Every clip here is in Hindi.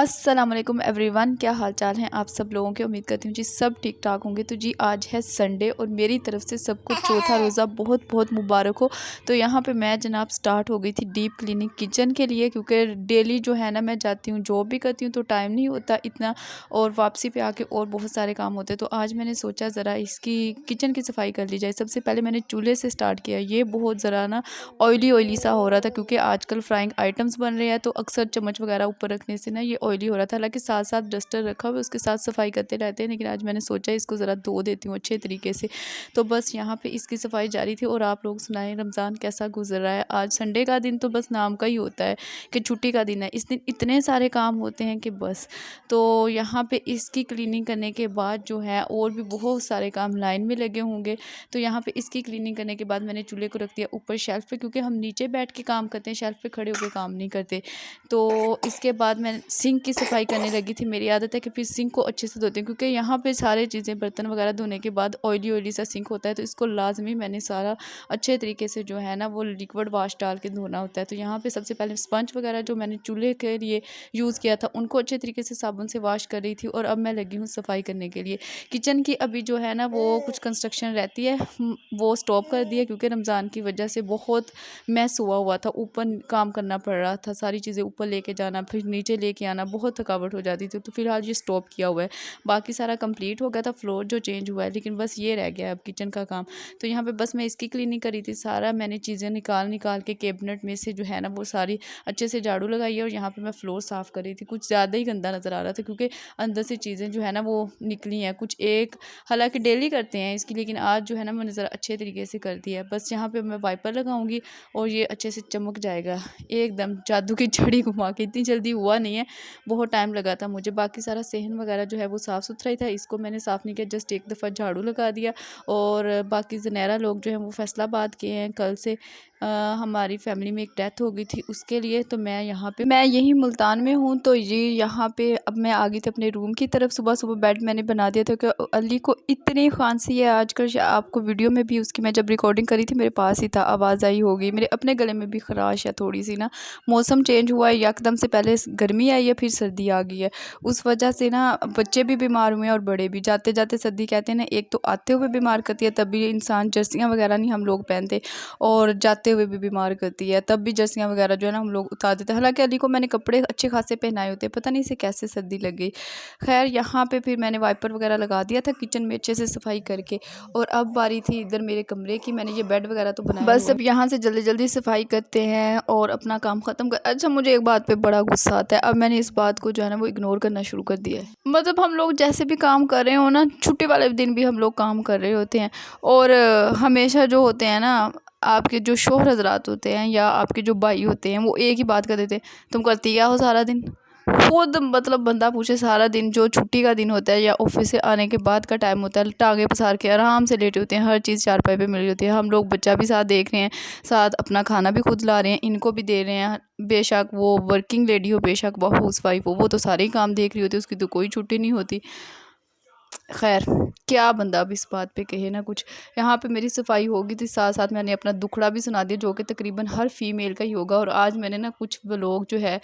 अस्सलाम वालेकुम एवरीवन, क्या हाल चाल हैं आप सब लोगों के। उम्मीद करती हूँ जी सब ठीक ठाक होंगे। तो जी आज है संडे और मेरी तरफ से सबको चौथा रोज़ा बहुत बहुत मुबारक हो। तो यहाँ पे मैं जनाब स्टार्ट हो गई थी डीप क्लीनिंग किचन के लिए, क्योंकि डेली जो है ना मैं जाती हूँ जॉब भी करती हूँ तो टाइम नहीं होता इतना, और वापसी पे आके और बहुत सारे काम होते हैं। तो आज मैंने सोचा ज़रा इसकी किचन की सफाई कर ली जाए। सबसे पहले मैंने चूल्हे से स्टार्ट किया। ये बहुत ज़रा ना ऑयली ऑयली सा हो रहा था, क्योंकि आजकल फ्राइंग आइटम्स बन रहे हैं तो अक्सर चम्मच वगैरह ऊपर रखने से ना ये ऑयली हो रहा था। हालांकि साथ साथ डस्टर रखा हुआ उसके साथ सफाई करते रहते हैं, लेकिन आज मैंने सोचा इसको ज़रा धो देती हूँ अच्छे तरीके से। तो बस यहाँ पे इसकी सफाई जारी थी। और आप लोग सुनाएं रमज़ान कैसा गुजर रहा है। आज संडे का दिन तो बस नाम का ही होता है कि छुट्टी का दिन है। इस दिन इतने सारे काम होते हैं कि बस। तो यहाँ पे इसकी क्लीनिंग करने के बाद जो है और भी बहुत सारे काम लाइन में लगे होंगे। तो यहाँ पे इसकी क्लीनिंग करने के बाद मैंने चूल्हे को रख दिया ऊपर शेल्फ पे, क्योंकि हम नीचे बैठ के काम करते हैं, शेल्फ पे खड़े होकर काम नहीं करते। तो इसके बाद मैं सिंक की सफाई करने लगी थी। मेरी आदत है कि फिर सिंक को अच्छे से धोती हूँ, क्योंकि यहाँ पे सारे चीज़ें बर्तन वगैरह धोने के बाद ऑयली ऑयली सा सिंक होता है। तो इसको लाजमी मैंने सारा अच्छे तरीके से जो है ना वो लिक्विड वाश डाल के धोना होता है। तो यहाँ पे सबसे पहले स्पंज वगैरह जो मैंने चूल्हे के लिए यूज़ किया था उनको अच्छे तरीके से साबुन से वॉश कर रही थी, और अब मैं लगी हूँ सफाई करने के लिए। किचन की अभी जो है ना वो कुछ कंस्ट्रक्शन रहती है, वो स्टॉप कर दिया, क्योंकि रमज़ान की वजह से बहुत मैस हुआ था। ऊपर काम करना पड़ रहा था, सारी चीज़ें ऊपर लेके जाना फिर नीचे लेके आना, बहुत थकावट हो जाती थी। तो फिलहाल ये स्टॉप किया हुआ है। बाकी सारा कंप्लीट हो गया था, फ्लोर जो चेंज हुआ है, लेकिन बस ये रह गया है अब किचन का काम। तो यहाँ पे बस मैं इसकी क्लीनिंग करी थी। सारा मैंने चीज़ें निकाल निकाल के कैबिनेट में से जो है ना वो सारी अच्छे से झाड़ू लगाई है। और यहाँ पे मैं फ्लोर साफ़ कर रही थी। कुछ ज़्यादा ही गंदा नज़र आ रहा था, क्योंकि अंदर से चीज़ें जो है ना वो निकली हैं कुछ एक। हालांकि डेली करते हैं इसकी, लेकिन आज जो है ना मैंने ज़रा अच्छे तरीके से कर दिया है। बस यहाँ पे मैं वाइपर लगाऊंगी और ये अच्छे से चमक जाएगा। एकदम जादू की छड़ी घुमा के। इतनी जल्दी हुआ नहीं है, बहुत टाइम लगा था मुझे। बाकी सारा सहन वगैरह जो है वो साफ़ सुथरा ही था, इसको मैंने साफ़ नहीं किया, जस्ट एक दफ़ा झाड़ू लगा दिया। और बाकी ज़नैरा लोग जो हैं वो फैसलाबाद के हैं। कल से हमारी फैमिली में एक डेथ हो गई थी उसके लिए। तो मैं यहीं मुल्तान में हूँ। तो ये यहाँ पे अब मैं आ गई थी अपने रूम की तरफ। सुबह सुबह बेड मैंने बना दिया था कि अली को इतनी खांसी है आजकल। आपको वीडियो में भी उसकी मैं जब रिकॉर्डिंग करी थी मेरे पास ही था, आवाज़ आई होगी। मेरे अपने गले में भी खराश है थोड़ी सी ना, मौसम चेंज हुआ है यकदम से। पहले गर्मी आई है फिर सर्दी आ गई है, उस वजह से ना बच्चे भी बीमार हुए हैं और बड़े भी। जाते जाते सर्दी कहते हैं ना, एक तो आते हुए बीमार करती है, तभी इंसान जर्सियाँ वगैरह नहीं हम लोग पहनते, और जाते हुए भी बीमार करती है, तब भी जर्सियाँ वगैरह जो है ना हम लोग उतार देते हैं। हालांकि अली को मैंने कपड़े अच्छे खासे पहनाए होते हैं, पता नहीं इसे कैसे सर्दी लग गई। खैर यहाँ पे फिर मैंने वाइपर वगैरह लगा दिया था किचन में अच्छे से सफाई करके। और अब बारी थी इधर मेरे कमरे की। मैंने ये बेड वगैरह तो बनाया, बस अब यहाँ से जल्दी जल्दी सफाई करते हैं और अपना काम ख़त्म कर। अच्छा, मुझे एक बात पे बड़ा गुस्सा आता है। अब मैंने इस बात को जो है ना वो इग्नोर करना शुरू कर दिया है। मतलब हम लोग जैसे भी काम कर रहे हो ना, छुट्टी वाले दिन भी हम लोग काम कर रहे होते हैं, और हमेशा जो होते हैं ना आपके जो शोहर हजरात होते हैं या आपके जो भाई होते हैं वो एक ही बात कर देते हैं, तुम करती क्या हो सारा दिन। खुद मतलब बंदा पूछे सारा दिन, जो छुट्टी का दिन होता है या ऑफिस से आने के बाद का टाइम होता है, टांगे पसार के आराम से लेटे होते हैं, हर चीज़ चारपाई पे मिल रही होती है। हम लोग बच्चा भी साथ देख रहे हैं, साथ अपना खाना भी खुद ला रहे हैं, इनको भी दे रहे हैं। बेशक वो वर्किंग लेडी हो, बेशक वो हाउस वाइफ हो, वो तो सारे ही काम देख रही होती है, उसकी तो कोई छुट्टी नहीं होती। खैर क्या बंदा अब इस बात पे कहे ना कुछ। यहाँ पे मेरी सफाई होगी थी, साथ साथ मैंने अपना दुखड़ा भी सुना दिया, जो कि तकरीबन हर फीमेल का ही होगा। और आज मैंने ना कुछ व्लॉग जो है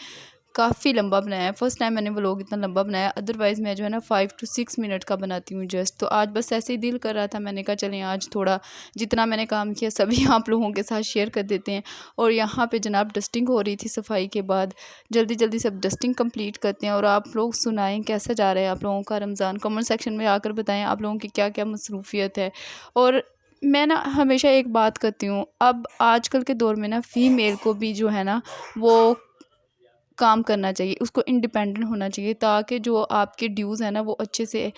काफ़ी लंबा बनाया है। फर्स्ट टाइम मैंने व्लॉग इतना लंबा बनाया, अदरवाइज़ मैं जो है ना 5 to 6 मिनट का बनाती हूँ जस्ट। तो आज बस ऐसे ही दिल कर रहा था, मैंने कहा चलें आज थोड़ा जितना मैंने काम किया सभी आप लोगों के साथ शेयर कर देते हैं। और यहाँ पे जनाब डस्टिंग हो रही थी सफाई के बाद, जल्दी जल्दी सब डस्टिंग कंप्लीट करते हैं। और आप लोग सुनाएं कैसा जा रहा है आप लोगों का रमज़ान, कमेंट सेक्शन में आकर बताएं आप लोगों की क्या क्या मसरूफियत है। और मैं ना हमेशा एक बात करती हूँ, अब आजकल के दौर में ना फ़ीमेल को भी जो है ना वो काम करना चाहिए, उसको इंडिपेंडेंट होना चाहिए, ताकि जो आपके ड्यूज़ हैं ना वो अच्छे से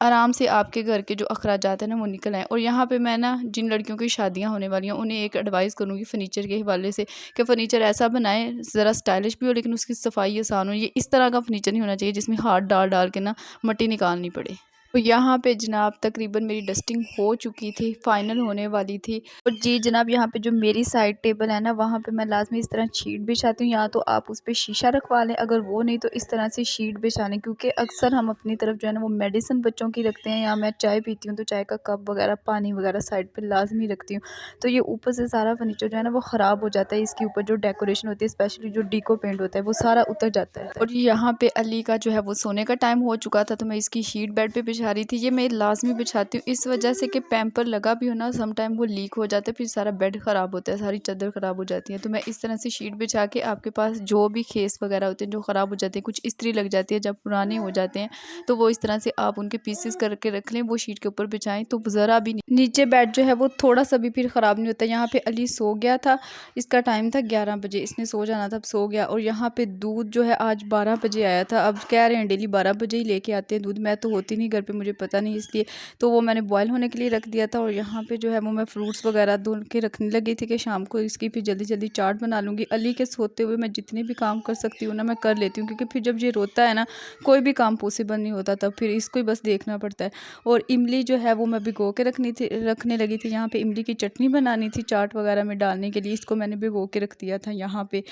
आराम से आपके घर के जो अखराजात हैं ना वो निकल आएँ। और यहाँ पे मैं ना जिन लड़कियों की शादियाँ होने वाली हैं उन्हें एक एडवाइस करूँगी फ़र्नीचर के हवाले से, कि फ़र्नीचर ऐसा बनाएं ज़रा स्टाइलिश भी हो लेकिन उसकी सफाई आसान हो। ये इस तरह का फ़र्नीचर नहीं होना चाहिए जिसमें हाथ डाल डाल के ना मट्टी निकालनी पड़े। और यहाँ पे जनाब तकरीबन मेरी डस्टिंग हो चुकी थी, फ़ाइनल होने वाली थी। और जी जनाब, यहाँ पे जो मेरी साइड टेबल है ना, वहाँ पे मैं लाज़मी इस तरह शीट बिछाती हूँ, या तो आप उस पे शीशा रखवा लें, अगर वो नहीं तो इस तरह से शीट बिछा लें। क्योंकि अक्सर हम अपनी तरफ जो है ना वो मेडिसिन बच्चों की रखते हैं, या मैं चाय पीती हूँ तो चाय का कप वगैरह, पानी वगैरह साइड पे लाज़मी रखती हूँ। तो ये ऊपर से सारा फर्नीचर जो है ना वो ख़राब हो जाता है, इसके ऊपर जो डेकोरेशन होती है, स्पेशली जो डीको पेंट होता है, वो सारा उतर जाता है। और यहाँ पे अली का जो है वो सोने का टाइम हो चुका था, तो मैं इसकी शीट बेड पे बिछा रही थी। ये मैं लाज़मी बिछाती हूँ इस वजह से कि पैम्पर लगा भी हो ना, सम टाइम वो लीक हो जाता है, फिर सारा बेड ख़राब होता है, सारी चादर ख़राब हो जाती है। तो मैं इस तरह से शीट बिछा के, आपके पास जो भी खेस वगैरह होते हैं जो ख़राब हो जाते हैं, कुछ इस्त्री लग जाती है जब पुराने हो जाते हैं, तो वो इस तरह से आप उनके पीसेस करके रख लें, वो शीट के ऊपर बिछाएं, तो ज़रा भी नीचे बेड जो है वो थोड़ा सा भी फिर ख़राब नहीं होता। यहाँ पे अली सो गया था, इसका टाइम था 11 बजे, इसने सो जाना था, अब सो गया। और यहाँ पे दूध जो है आज 12 बजे आया था, अब कह रहे हैं डेली 12 बजे ही लेके आते हैं दूध। मैं तो होती नहीं घर पे, मुझे पता नहीं, इसलिए तो वो मैंने बॉयल होने के लिए रख दिया था। और यहाँ पे जो है वो मैं फ्रूट्स वगैरह धुल के रखने लगी थी कि शाम को इसकी फिर जल्दी जल्दी चाट बना लूँगी। अली के सोते हुए मैं जितने भी काम कर सकती हूँ ना मैं कर लेती हूँ, क्योंकि फिर जब ये रोता है ना कोई भी काम पॉसिबल नहीं होता, तब फिर इसको ही बस देखना पड़ता है। और इमली जो है वो मैं भिगो के रखने लगी थी। यहाँ पे इमली की चटनी बनानी थी चाट वगैरह में डालने के लिए, इसको मैंने भिगो के रख दिया था यहाँ पे।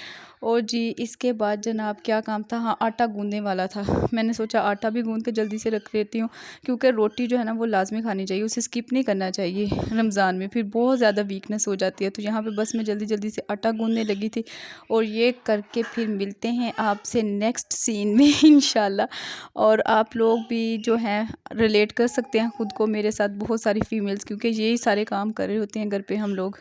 और जी इसके बाद जनाब क्या काम था, हाँ आटा गूंदने वाला था। मैंने सोचा आटा भी गूंद के जल्दी से रख लेती हूँ, क्योंकि रोटी जो है ना वो लाजमी खानी चाहिए, उसे स्किप नहीं करना चाहिए रमज़ान में, फिर बहुत ज़्यादा वीकनेस हो जाती है। तो यहाँ पे बस मैं जल्दी जल्दी से आटा गूंदने लगी थी। और ये करके फिर मिलते हैं आपसे नेक्स्ट सीन में इंशाल्लाह। और आप लोग भी जो हैं रिलेट कर सकते हैं ख़ुद को मेरे साथ, बहुत सारी फीमेल्स, क्योंकि यही सारे काम कर रहे होते हैं घर पे हम लोग।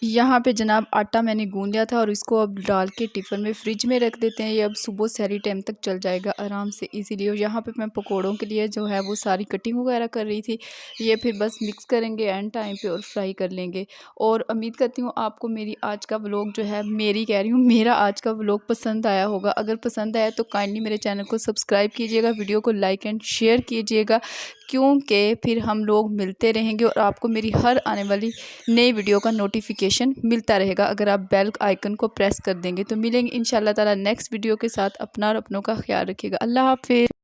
यहाँ पे जनाब आटा मैंने गूंद लिया था, और इसको अब डाल के टिफ़िन में फ्रिज में रख देते हैं। ये अब सुबह सहरी टाइम तक चल जाएगा आराम से इजीली। और यहाँ पे मैं पकोड़ों के लिए जो है वो सारी कटिंग वगैरह कर रही थी। ये फिर बस मिक्स करेंगे एंड टाइम पे और फ्राई कर लेंगे। और उम्मीद करती हूँ आपको मेरी आज का व्लॉग जो है, मेरी कह रही हूँ, मेरा आज का व्लॉग पसंद आया होगा। अगर पसंद आया तो काइंडली मेरे चैनल को सब्सक्राइब कीजिएगा, वीडियो को लाइक एंड शेयर कीजिएगा, क्योंकि फिर हम लोग मिलते रहेंगे और आपको मेरी हर आने वाली नई वीडियो का नोटिफिकेशन मिलता रहेगा अगर आप बेल आइकन को प्रेस कर देंगे। तो मिलेंगे इंशाल्लाह ताला नेक्स्ट वीडियो के साथ। अपना और अपनों का ख्याल रखिएगा। अल्लाह हाफ़िज़।